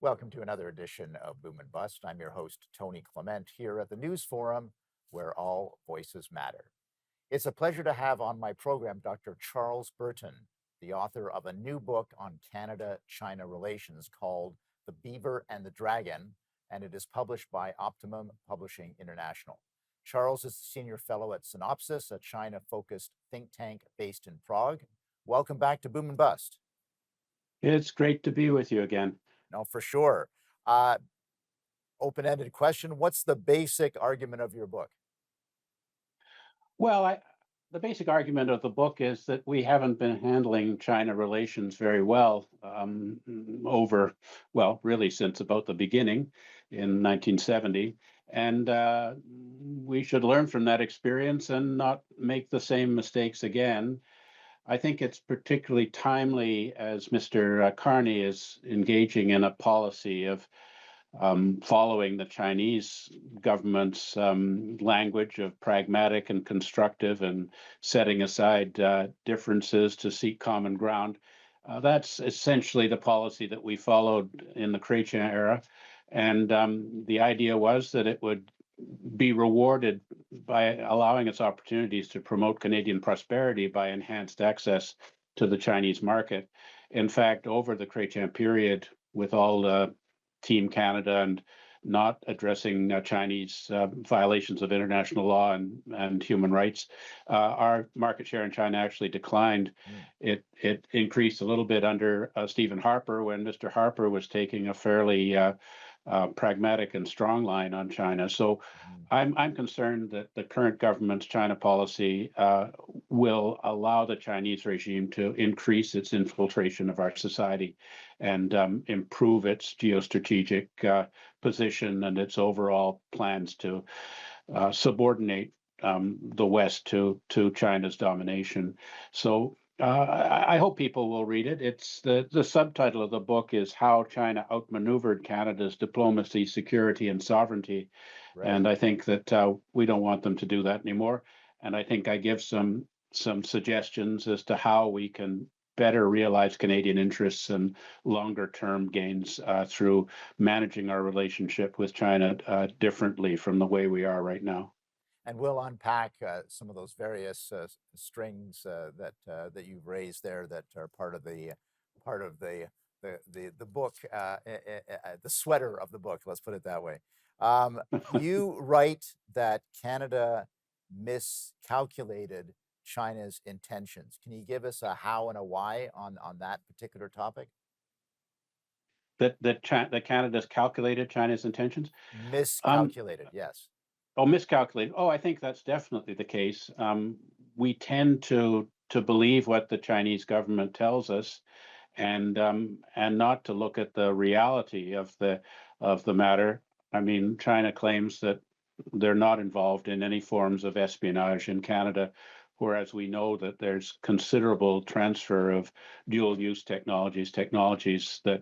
Welcome to another edition of Boom and Bust. I'm your host, Tony Clement, here at the News Forum, where all voices matter. It's a pleasure to have on my program Dr. Charles Burton, the author of a new book on Canada-China relations called The Beaver and the Dragon, and it is published by Optimum Publishing International. Charles is the senior fellow at Synopsis, a China-focused think tank based in Prague. Welcome back to Boom and Bust. It's great to be with you again. No, for sure. Uh, Open-ended question. What's the basic argument of your book? Well, the basic argument of the book is that we haven't been handling China relations very well really since about the beginning in 1970. And we should learn from that experience and not make the same mistakes again. I think it's particularly timely as Mr. Carney is engaging in a policy of following the Chinese government's language of pragmatic and constructive and setting aside differences to seek common ground. That's essentially the policy that we followed in the Chrétien era. And the idea was that it would be rewarded by allowing its opportunities to promote Canadian prosperity by enhanced access to the Chinese market. In fact, over the Chrétien period, with all the Team Canada and not addressing Chinese violations of international law and human rights, our market share in China actually declined. It increased a little bit under Stephen Harper when Mr. Harper was taking a fairly pragmatic and strong line on China. So I'm concerned that the current government's China policy will allow the Chinese regime to increase its infiltration of our society and improve its geostrategic position and its overall plans to subordinate the West to China's domination. So I hope people will read it. It's the subtitle of the book is How China Outmaneuvered Canada's Diplomacy, Security, and Sovereignty. Right. And I think that we don't want them to do that anymore. And I think I give some suggestions as to how we can better realize Canadian interests and longer term gains through managing our relationship with China differently from the way we are right now. And we'll unpack some of those various strings that you've raised there that are part of the book, the sweater of the book. Let's put it that way. You write that Canada miscalculated China's intentions. Can you give us a how and a why on that particular topic? That Canada's calculated China's intentions? Miscalculated, yes. Oh, miscalculated. Oh, I think that's definitely the case. We tend to believe what the Chinese government tells us, and not to look at the reality of the matter. I mean, China claims that they're not involved in any forms of espionage in Canada, whereas we know that there's considerable transfer of dual-use technologies that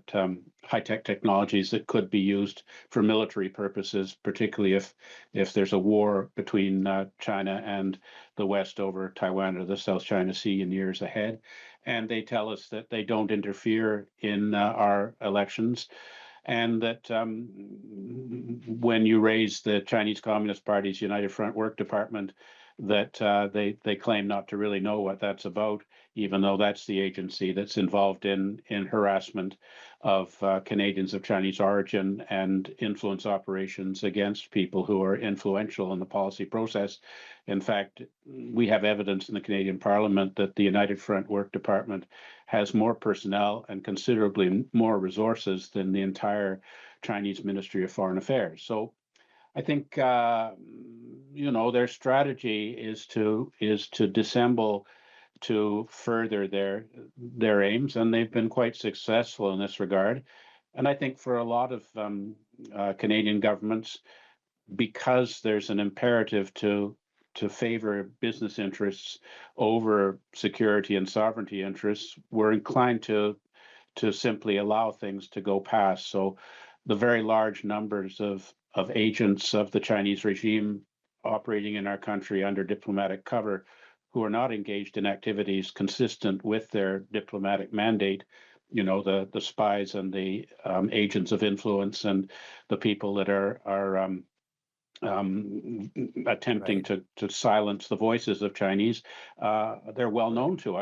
high-tech technologies that could be used for military purposes, particularly if there's a war between China and the West over Taiwan or the South China Sea in years ahead. And they tell us that they don't interfere in our elections, and that when you raise the Chinese Communist Party's United Front Work Department, that they claim not to really know what that's about, even though that's the agency that's involved in harassment of Canadians of Chinese origin and influence operations against people who are influential in the policy process. In fact, we have evidence in the Canadian Parliament that the United Front Work Department has more personnel and considerably more resources than the entire Chinese Ministry of Foreign Affairs. So I think their strategy is to dissemble to further their aims, and they've been quite successful in this regard. And I think for a lot of Canadian governments, because there's an imperative to favor business interests over security and sovereignty interests, we're inclined to simply allow things to go past. So the very large numbers of agents of the Chinese regime operating in our country under diplomatic cover who are not engaged in activities consistent with their diplomatic mandate the spies and the agents of influence and the people that are attempting Right. to silence the voices of Chinese. They're well known to us.